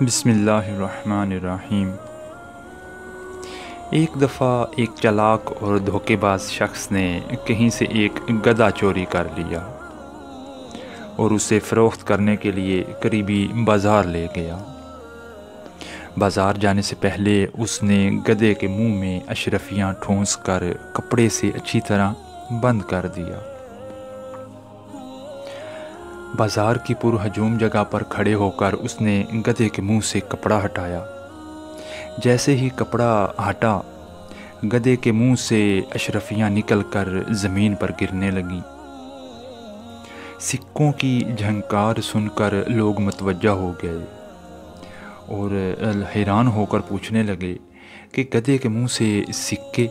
بسم اللہ الرحمن الرحیم۔ ایک دفعہ ایک چالاک اور دھوکے باز شخص نے کہیں سے ایک گدھا چوری کر لیا اور اسے فروخت کرنے کے لیے قریبی بازار لے گیا۔ بازار جانے سے پہلے اس نے گدھے کے منہ میں اشرفیاں ٹھونس کر کپڑے سے اچھی طرح بند کر دیا۔ بازار کی پرہجوم جگہ پر کھڑے ہو کر اس نے گدھے کے منہ سے کپڑا ہٹایا۔ جیسے ہی کپڑا ہٹا، گدھے کے منہ سے اشرفیاں نکل کر زمین پر گرنے لگیں۔ سکوں کی جھنکار سن کر لوگ متوجہ ہو گئے اور حیران ہو کر پوچھنے لگے کہ گدھے کے منہ سے سکے،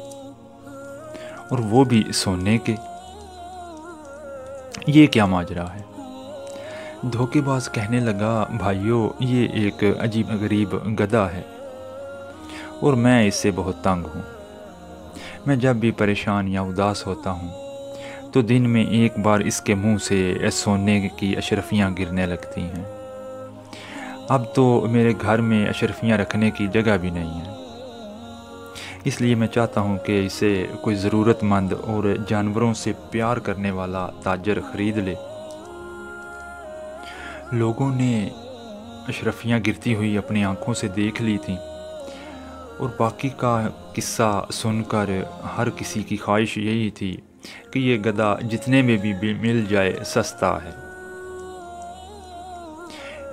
اور وہ بھی سونے کے، یہ کیا ماجرا ہے؟ دھوکے باز کہنے لگا، بھائیو، یہ ایک عجیب غریب گدھا ہے اور میں اس سے بہت تنگ ہوں۔ میں جب بھی پریشان یا اداس ہوتا ہوں تو دن میں ایک بار اس کے منہ سے سونے کی اشرفیاں گرنے لگتی ہیں۔ اب تو میرے گھر میں اشرفیاں رکھنے کی جگہ بھی نہیں ہے، اس لیے میں چاہتا ہوں کہ اسے کوئی ضرورت مند اور جانوروں سے پیار کرنے والا تاجر خرید لے۔ لوگوں نے اشرفیاں گرتی ہوئی اپنی آنکھوں سے دیکھ لی تھیں، اور باقی کا قصہ سن کر ہر کسی کی خواہش یہی تھی کہ یہ گدھا جتنے میں بھی مل جائے سستا ہے۔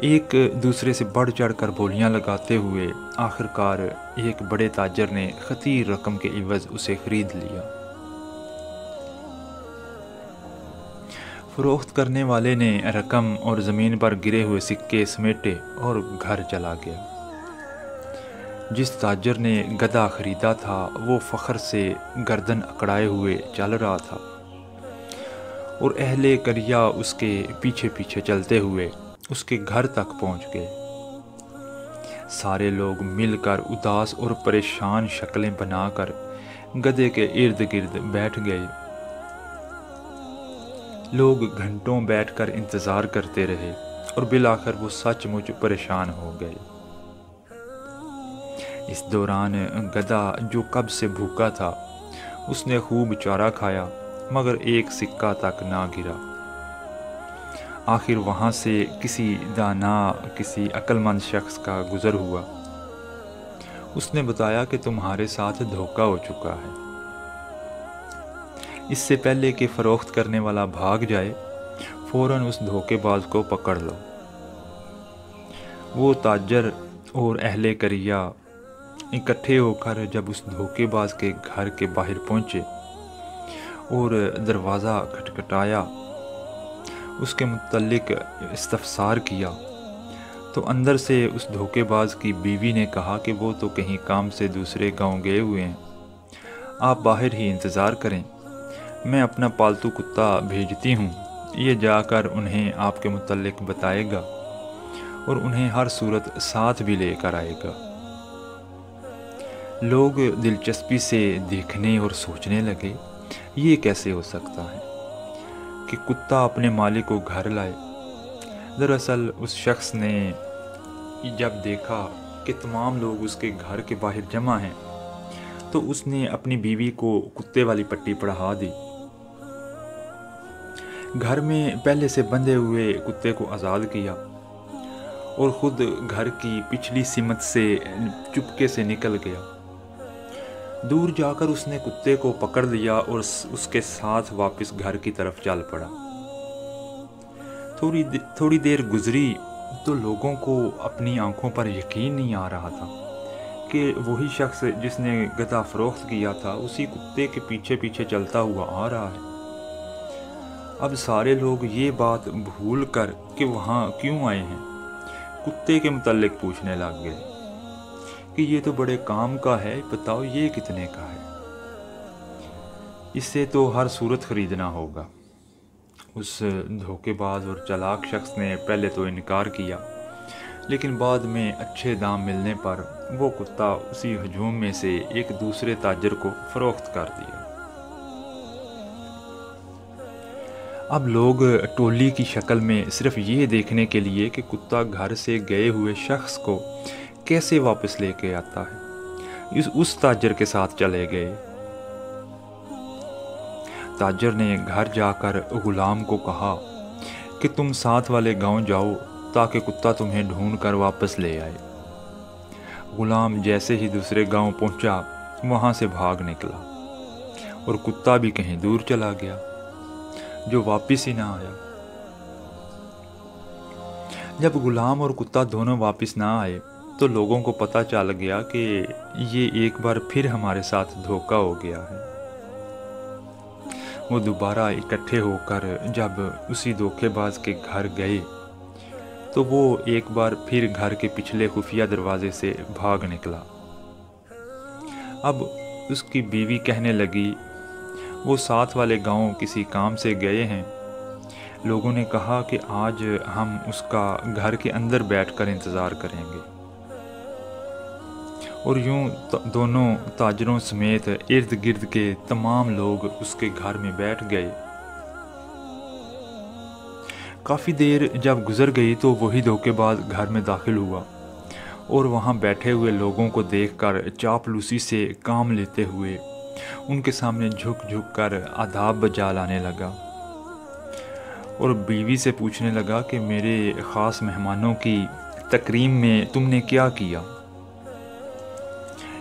ایک دوسرے سے بڑھ چڑھ کر بولیاں لگاتے ہوئے آخرکار ایک بڑے تاجر نے خطیر رقم کے عوض اسے خرید لیا۔ فروخت کرنے والے نے رقم اور زمین پر گرے ہوئے سکے سمیٹے اور گھر چلا گیا۔ جس تاجر نے گدھا خریدا تھا وہ فخر سے گردن اکڑائے ہوئے چل رہا تھا، اور اہل قریہ اس کے پیچھے پیچھے چلتے ہوئے اس کے گھر تک پہنچ گئے۔ سارے لوگ مل کر اداس اور پریشان شکلیں بنا کر گدھے کے ارد گرد بیٹھ گئے۔ لوگ گھنٹوں بیٹھ کر انتظار کرتے رہے اور بالآخر وہ سچ مچ پریشان ہو گئے۔ اس دوران گدھا، جو کب سے بھوکا تھا، اس نے خوب چارہ کھایا مگر ایک سکہ تک نہ گرا۔ آخر وہاں سے کسی دانا، کسی عقل مند شخص کا گزر ہوا۔ اس نے بتایا کہ تمہارے ساتھ دھوکہ ہو چکا ہے۔ اس سے پہلے کہ فروخت کرنے والا بھاگ جائے، فوراً اس دھوکے باز کو پکڑ لو۔ وہ تاجر اور اہل قریہ اکٹھے ہو کر جب اس دھوکے باز کے گھر کے باہر پہنچے اور دروازہ کھٹکھٹایا، اس کے متعلق استفسار کیا، تو اندر سے اس دھوکے باز کی بیوی نے کہا کہ وہ تو کہیں کام سے دوسرے گاؤں گئے ہوئے ہیں، آپ باہر ہی انتظار کریں، میں اپنا پالتو کتا بھیجتی ہوں، یہ جا کر انہیں آپ کے متعلق بتائے گا اور انہیں ہر صورت ساتھ بھی لے کر آئے گا۔ لوگ دلچسپی سے دیکھنے اور سوچنے لگے، یہ کیسے ہو سکتا ہے کہ کتا اپنے مالک کو گھر لائے؟ دراصل اس شخص نے جب دیکھا کہ تمام لوگ اس کے گھر کے باہر جمع ہیں تو اس نے اپنی بیوی کو کتے والی پٹی پڑھا دی، گھر میں پہلے سے بندھے ہوئے کتے کو آزاد کیا اور خود گھر کی پچھلی سمت سے چپکے سے نکل گیا۔ دور جا کر اس نے کتے کو پکڑ لیا اور اس کے ساتھ واپس گھر کی طرف چل پڑا۔ تھوڑی دیر گزری تو لوگوں کو اپنی آنکھوں پر یقین نہیں آ رہا تھا کہ وہی شخص جس نے گدھا فروخت کیا تھا اسی کتے کے پیچھے پیچھے چلتا ہوا آ رہا ہے۔ اب سارے لوگ یہ بات بھول کر کہ وہاں کیوں آئے ہیں، کتے کے متعلق پوچھنے لگ گئے کہ یہ تو بڑے کام کا ہے، بتاؤ یہ کتنے کا ہے، اسے تو ہر صورت خریدنا ہوگا۔ اس دھوکے باز اور چالاک شخص نے پہلے تو انکار کیا، لیکن بعد میں اچھے دام ملنے پر وہ کتا اسی ہجوم میں سے ایک دوسرے تاجر کو فروخت کر دیا۔ اب لوگ ٹولی کی شکل میں صرف یہ دیکھنے کے لیے کہ کتا گھر سے گئے ہوئے شخص کو کیسے واپس لے کے آتا ہے، اس تاجر کے ساتھ چلے گئے۔ تاجر نے گھر جا کر غلام کو کہا کہ تم ساتھ والے گاؤں جاؤ تاکہ کتا تمہیں ڈھونڈ کر واپس لے آئے۔ غلام جیسے ہی دوسرے گاؤں پہنچا وہاں سے بھاگ نکلا اور کتا بھی کہیں دور چلا گیا جو واپس ہی نہ آیا۔ جب غلام اور کتا دونوں واپس نہ آئے تو لوگوں کو پتہ چل گیا کہ یہ ایک بار پھر ہمارے ساتھ دھوکہ ہو گیا ہے۔ وہ دوبارہ اکٹھے ہو کر جب اسی دھوکے باز کے گھر گئے تو وہ ایک بار پھر گھر کے پچھلے خفیہ دروازے سے بھاگ نکلا۔ اب اس کی بیوی کہنے لگی وہ ساتھ والے گاؤں کسی کام سے گئے ہیں، لوگوں نے کہا کہ آج ہم اس کا گھر کے اندر بیٹھ کر انتظار کریں گے۔ اور یوں دونوں تاجروں سمیت ارد گرد کے تمام لوگ اس کے گھر میں بیٹھ گئے۔ کافی دیر جب گزر گئی تو وہی دھوکے باز گھر میں داخل ہوا اور وہاں بیٹھے ہوئے لوگوں کو دیکھ کر چاپلوسی سے کام لیتے ہوئے ان کے سامنے جھک جھک کر آداب بجا لانے لگا اور بیوی سے پوچھنے لگا کہ میرے خاص مہمانوں کی تکریم میں تم نے کیا کیا؟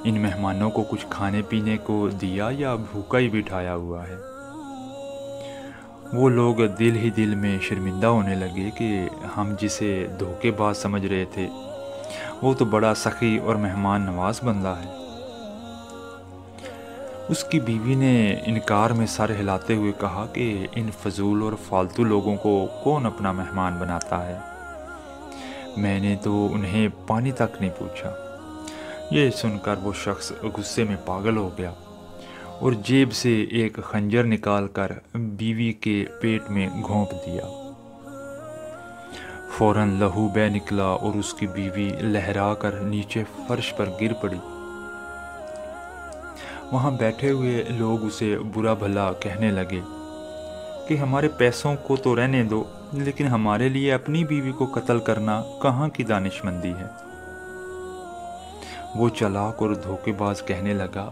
ان مہمانوں کو کچھ کھانے پینے کو دیا یا بھوکا ہی بٹھایا ہوا ہے؟ وہ لوگ دل ہی دل میں شرمندہ ہونے لگے کہ ہم جسے دھوکے باز سمجھ رہے تھے وہ تو بڑا سخی اور مہمان نواز بندہ ہے۔ اس کی بیوی نے انکار میں سر ہلاتے ہوئے کہا کہ ان فضول اور فالتو لوگوں کو کون اپنا مہمان بناتا ہے؟ میں نے تو انہیں پانی تک نہیں پوچھا۔ یہ سن کر وہ شخص غصے میں پاگل ہو گیا اور جیب سے ایک خنجر نکال کر بیوی کے پیٹ میں گھونپ دیا۔ فوراً لہو بہہ نکلا اور اس کی بیوی لہرا کر نیچے فرش پر گر پڑی۔ وہاں بیٹھے ہوئے لوگ اسے برا بھلا کہنے لگے کہ ہمارے پیسوں کو تو رہنے دو لیکن ہمارے لیے اپنی بیوی کو قتل کرنا کہاں کی دانش مندی ہے۔ وہ چلاک اور دھوکے باز کہنے لگا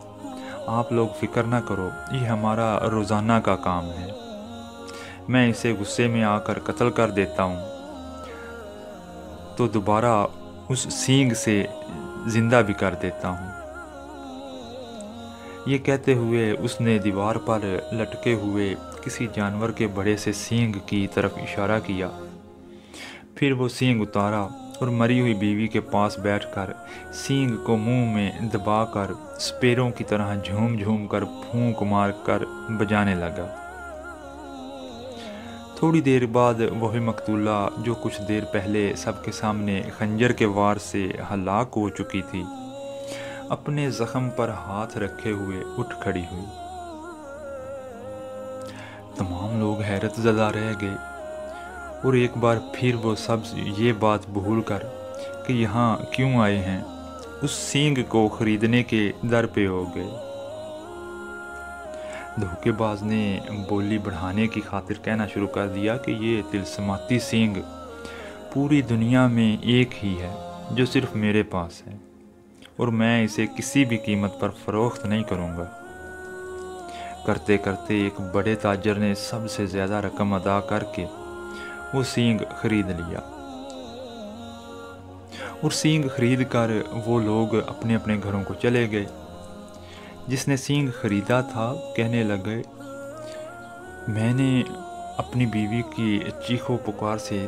آپ لوگ فکر نہ کرو، یہ ہمارا روزانہ کا کام ہے، میں اسے غصے میں آ کر قتل کر دیتا ہوں تو دوبارہ اس سینگ سے زندہ بھی کر دیتا ہوں۔ یہ کہتے ہوئے اس نے دیوار پر لٹکے ہوئے کسی جانور کے بڑے سے سینگ کی طرف اشارہ کیا، پھر وہ سینگ اتارا اور مری ہوئی بیوی کے پاس بیٹھ کر سینگ کو منہ میں دبا کر سپیروں کی طرح جھوم جھوم کر پھونک مار کر بجانے لگا۔ تھوڑی دیر بعد وہی مقتولہ جو کچھ دیر پہلے سب کے سامنے خنجر کے وار سے ہلاک ہو چکی تھی اپنے زخم پر ہاتھ رکھے ہوئے اٹھ کھڑی ہوئی۔ تمام لوگ حیرت زدہ رہ گئے اور ایک بار پھر وہ سب یہ بات بھول کر کہ یہاں کیوں آئے ہیں اس سینگ کو خریدنے کے در پہ ہو گئے۔ دھوکے باز نے بولی بڑھانے کی خاطر کہنا شروع کر دیا کہ یہ طلسماتی سینگ پوری دنیا میں ایک ہی ہے جو صرف میرے پاس ہے اور میں اسے کسی بھی قیمت پر فروخت نہیں کروں گا۔ کرتے کرتے ایک بڑے تاجر نے سب سے زیادہ رقم ادا کر کے وہ سینگ خرید لیا اور سینگ خرید کر وہ لوگ اپنے اپنے گھروں کو چلے گئے۔ جس نے سینگ خریدا تھا کہنے لگے میں نے اپنی بیوی کی چیخو پکار سے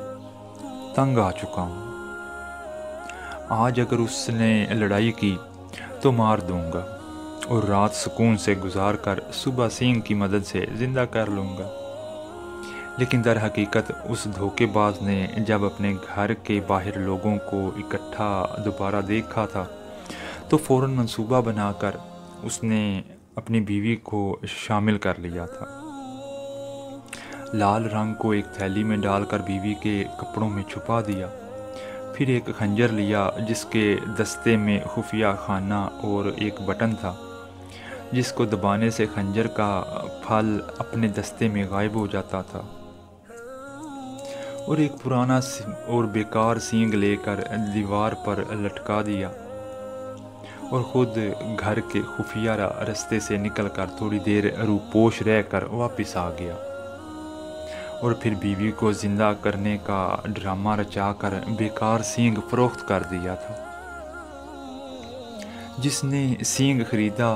تنگ آ چکا ہوں، آج اگر اس نے لڑائی کی تو مار دوں گا اور رات سکون سے گزار کر صبح سینگ کی مدد سے زندہ کر لوں گا۔ لیکن در حقیقت اس دھوکے باز نے جب اپنے گھر کے باہر لوگوں کو اکٹھا دوبارہ دیکھا تھا تو فوراً منصوبہ بنا کر اس نے اپنی بیوی کو شامل کر لیا تھا۔ لال رنگ کو ایک تھیلی میں ڈال کر بیوی کے کپڑوں میں چھپا دیا، پھر ایک خنجر لیا جس کے دستے میں خفیہ خانہ اور ایک بٹن تھا جس کو دبانے سے خنجر کا پھل اپنے دستے میں غائب ہو جاتا تھا۔ اور ایک پرانا اور بیکار سینگ لے کر دیوار پر لٹکا دیا اور خود گھر کے خفیہ راستے سے نکل کر تھوڑی دیر روپوش رہ کر واپس آ گیا اور پھر بیوی کو زندہ کرنے کا ڈرامہ رچا کر بیکار سینگ فروخت کر دیا تھا۔ جس نے سینگ خریدا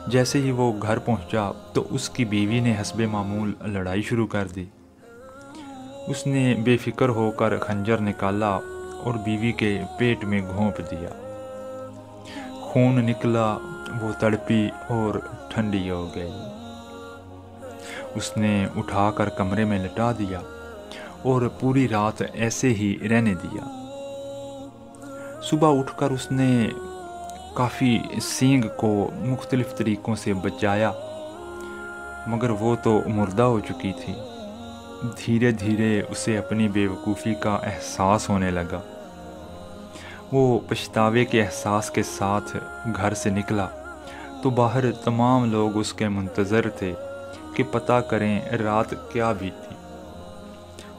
جیسے ہی وہ گھر پہنچا تو اس کی بیوی نے حسب معمول لڑائی شروع کر دی۔ اس نے بے فکر ہو کر خنجر نکالا اور بیوی کے پیٹ میں گھونپ دیا۔ خون نکلا، وہ تڑپی اور ٹھنڈی ہو گئی۔ اس نے اٹھا کر کمرے میں لٹا دیا اور پوری رات ایسے ہی رہنے دیا۔ صبح اٹھ کر اس نے کافی سینگ کو مختلف طریقوں سے بچایا مگر وہ تو مردہ ہو چکی تھی۔ دھیرے دھیرے اسے اپنی بے وقوفی کا احساس ہونے لگا۔ وہ پچھتاوے کے احساس کے ساتھ گھر سے نکلا تو باہر تمام لوگ اس کے منتظر تھے کہ پتہ کریں رات کیا بیتی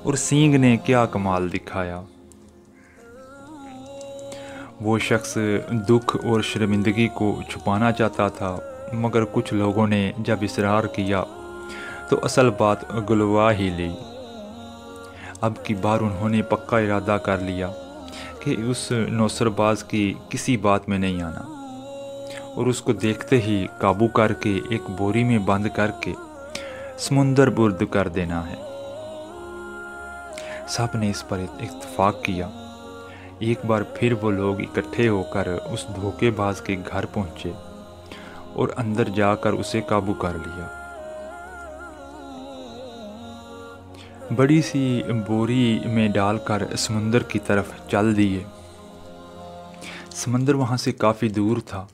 اور سینگ نے کیا کمال دکھایا۔ وہ شخص دکھ اور شرمندگی کو چھپانا چاہتا تھا مگر کچھ لوگوں نے جب اصرار کیا تو اصل بات گلوا ہی لی۔ اب کی بار انہوں نے پکا ارادہ کر لیا کہ اس نوسر باز کی کسی بات میں نہیں آنا اور اس کو دیکھتے ہی قابو کر کے ایک بوری میں بند کر کے سمندر برد کر دینا ہے۔ سب نے اس پر اتفاق کیا۔ ایک بار پھر وہ لوگ اکٹھے ہو کر اس دھوکے باز کے گھر پہنچے اور اندر جا کر اسے قابو کر لیا۔ بڑی سی بوری میں ڈال کر سمندر کی طرف چل دیے۔ سمندر وہاں سے کافی دور تھا۔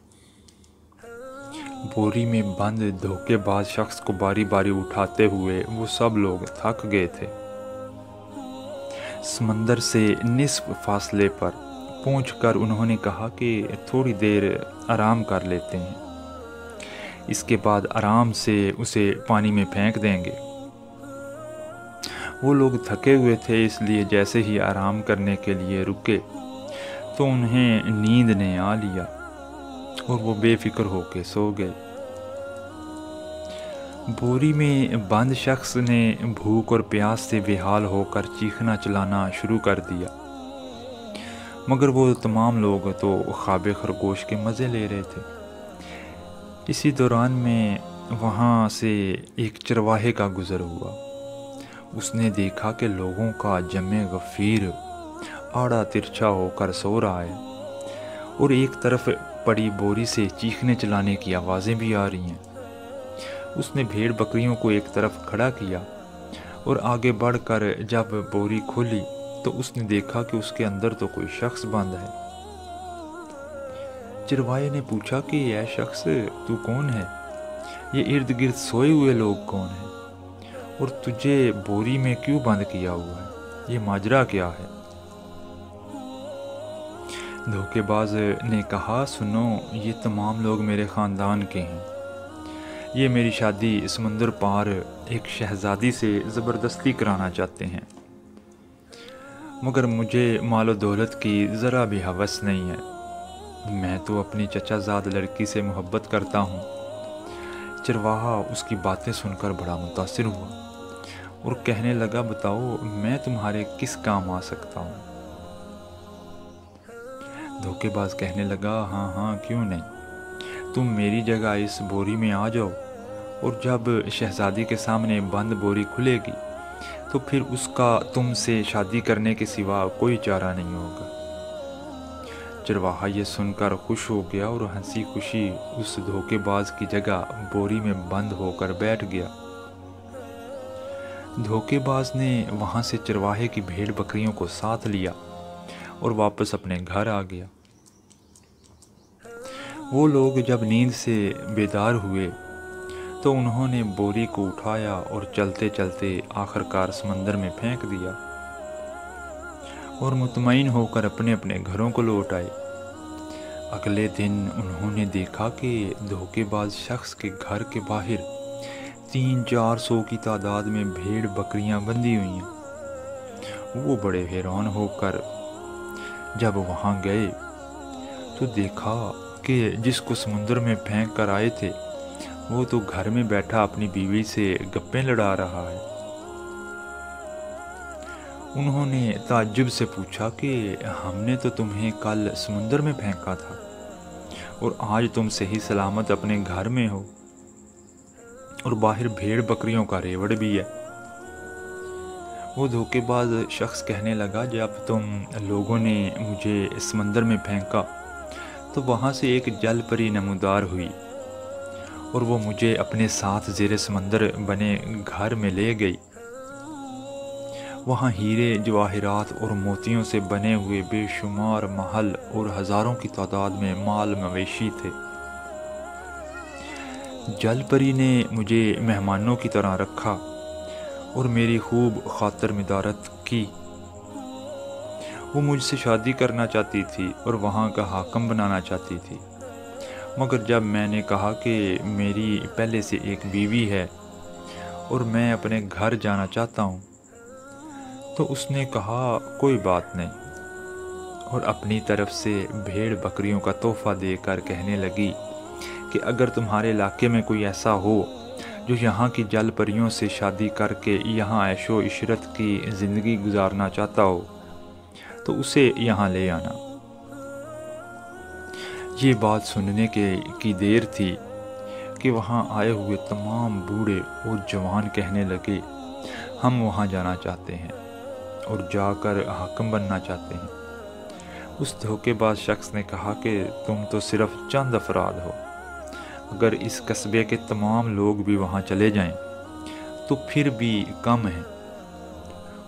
بوری میں بند دھوکے باز شخص کو باری باری اٹھاتے ہوئے وہ سب لوگ تھک گئے تھے۔ سمندر سے نصف فاصلے پر پہنچ کر انہوں نے کہا کہ تھوڑی دیر آرام کر لیتے ہیں، اس کے بعد آرام سے اسے پانی میں پھینک دیں گے۔ وہ لوگ تھکے ہوئے تھے، اس لیے جیسے ہی آرام کرنے کے لیے رکے تو انہیں نیند نے آ لیا اور وہ بے فکر ہو کے سو گئے۔ بوری میں بند شخص نے بھوک اور پیاس سے بے حال ہو کر چیخنا چلانا شروع کر دیا مگر وہ تمام لوگ تو خواب خرگوش کے مزے لے رہے تھے۔ اسی دوران میں وہاں سے ایک چرواہے کا گزر ہوا۔ اس نے دیکھا کہ لوگوں کا جمع غفیر آڑا ترچھا ہو کر سو رہا ہے اور ایک طرف پڑی بوری سے چیخنے چلانے کی آوازیں بھی آ رہی ہیں۔ اس نے بھیڑ بکریوں کو ایک طرف کھڑا کیا اور آگے بڑھ کر جب بوری کھولی تو اس نے دیکھا کہ اس کے اندر تو کوئی شخص بند ہے۔ چرواہے نے پوچھا کہ اے شخص تو کون ہے؟ یہ ارد گرد سوئے ہوئے لوگ کون ہیں اور تجھے بوری میں کیوں بند کیا ہوا ہے؟ یہ ماجرا کیا ہے؟ دھوکے باز نے کہا سنو، یہ تمام لوگ میرے خاندان کے ہیں۔ یہ میری شادی سمندر پار ایک شہزادی سے زبردستی کرانا چاہتے ہیں مگر مجھے مال و دولت کی ذرا بھی ہوس نہیں ہے۔ میں تو اپنی چچا زاد لڑکی سے محبت کرتا ہوں۔ چرواہا اس کی باتیں سن کر بڑا متاثر ہوا اور کہنے لگا بتاؤ میں تمہارے کس کام آ سکتا ہوں؟ دھوکے باز کہنے لگا ہاں کیوں نہیں، تم میری جگہ اس بوری میں آ جاؤ اور جب شہزادی کے سامنے بند بوری کھلے گی تو پھر اس کا تم سے شادی کرنے کے سوا کوئی چارہ نہیں ہوگا۔ چرواہا یہ سن کر خوش ہو گیا اور ہنسی خوشی اس دھوکے باز کی جگہ بوری میں بند ہو کر بیٹھ گیا۔ دھوکے باز نے وہاں سے چرواہے کی بھیڑ بکریوں کو ساتھ لیا اور واپس اپنے گھر آ گیا۔ وہ لوگ جب نیند سے بیدار ہوئے تو انہوں نے بوری کو اٹھایا اور چلتے چلتے آخر کار سمندر میں پھینک دیا اور مطمئن ہو کر اپنے اپنے گھروں کو لوٹ آئے۔ اگلے دن انہوں نے دیکھا کہ دھوکے باز شخص کے گھر کے باہر 300-400 کی تعداد میں بھیڑ بکریاں بندھی ہوئی ہیں۔ وہ بڑے حیران ہو کر جب وہاں گئے تو دیکھا کہ جس کو سمندر میں پھینک کر آئے تھے وہ تو گھر میں بیٹھا اپنی بیوی سے گپیں لڑا رہا ہے۔ انہوں نے تعجب سے پوچھا کہ ہم نے تو تمہیں کل سمندر میں پھینکا تھا اور آج تم صحیح سلامت اپنے گھر میں ہو اور باہر بھیڑ بکریوں کا ریوڑ بھی ہے۔ وہ دھوکے باز شخص کہنے لگا جب تم لوگوں نے مجھے سمندر میں پھینکا تو وہاں سے ایک جل پری نمودار ہوئی اور وہ مجھے اپنے ساتھ زیر سمندر بنے گھر میں لے گئی۔ وہاں ہیرے جواہرات اور موتیوں سے بنے ہوئے بے شمار محل اور ہزاروں کی تعداد میں مال مویشی تھے۔ جل پری نے مجھے مہمانوں کی طرح رکھا اور میری خوب خاطر مدارت کی۔ وہ مجھ سے شادی کرنا چاہتی تھی اور وہاں کا حاکم بنانا چاہتی تھی، مگر جب میں نے کہا کہ میری پہلے سے ایک بیوی ہے اور میں اپنے گھر جانا چاہتا ہوں تو اس نے کہا کوئی بات نہیں، اور اپنی طرف سے بھیڑ بکریوں کا تحفہ دے کر کہنے لگی کہ اگر تمہارے علاقے میں کوئی ایسا ہو جو یہاں کی جل پریوں سے شادی کر کے یہاں عیش و عشرت کی زندگی گزارنا چاہتا ہو تو اسے یہاں لے آنا۔ یہ بات سننے کی دیر تھی کہ وہاں آئے ہوئے تمام بوڑھے اور جوان کہنے لگے ہم وہاں جانا چاہتے ہیں اور جا کر حاکم بننا چاہتے ہیں۔ اس دھوکے باز شخص نے کہا کہ تم تو صرف چند افراد ہو، اگر اس قصبے کے تمام لوگ بھی وہاں چلے جائیں تو پھر بھی کم ہیں۔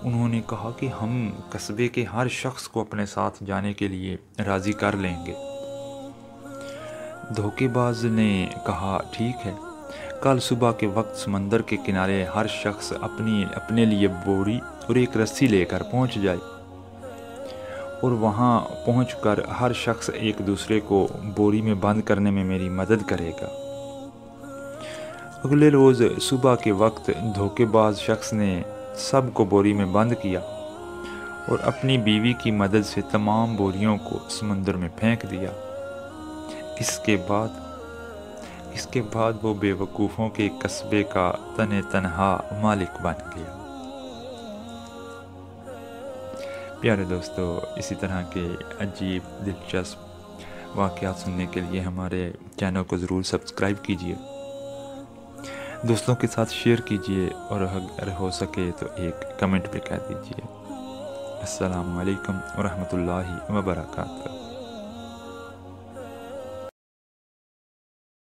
انہوں نے کہا کہ ہم قصبے کے ہر شخص کو اپنے ساتھ جانے کے لیے راضی کر لیں گے۔ دھوکے باز نے کہا ٹھیک ہے، کل صبح کے وقت سمندر کے کنارے ہر شخص اپنے لیے بوری اور ایک رسی لے کر پہنچ جائے اور وہاں پہنچ کر ہر شخص ایک دوسرے کو بوری میں بند کرنے میں میری مدد کرے گا۔ اگلے روز صبح کے وقت دھوکے باز شخص نے سب کو بوری میں بند کیا اور اپنی بیوی کی مدد سے تمام بوریوں کو سمندر میں پھینک دیا۔ اس کے بعد وہ بے وقوفوں کے قصبے کا تنہا مالک بن گیا۔ پیارے دوستو، اسی طرح کے عجیب دلچسپ واقعات سننے کے لیے ہمارے چینل کو ضرور سبسکرائب کیجیے، دوستوں کے ساتھ شیئر کیجیے اور اگر ہو سکے تو ایک کمنٹ بھی کر دیجیے۔ السلام علیکم ورحمۃ اللہ وبرکاتہ۔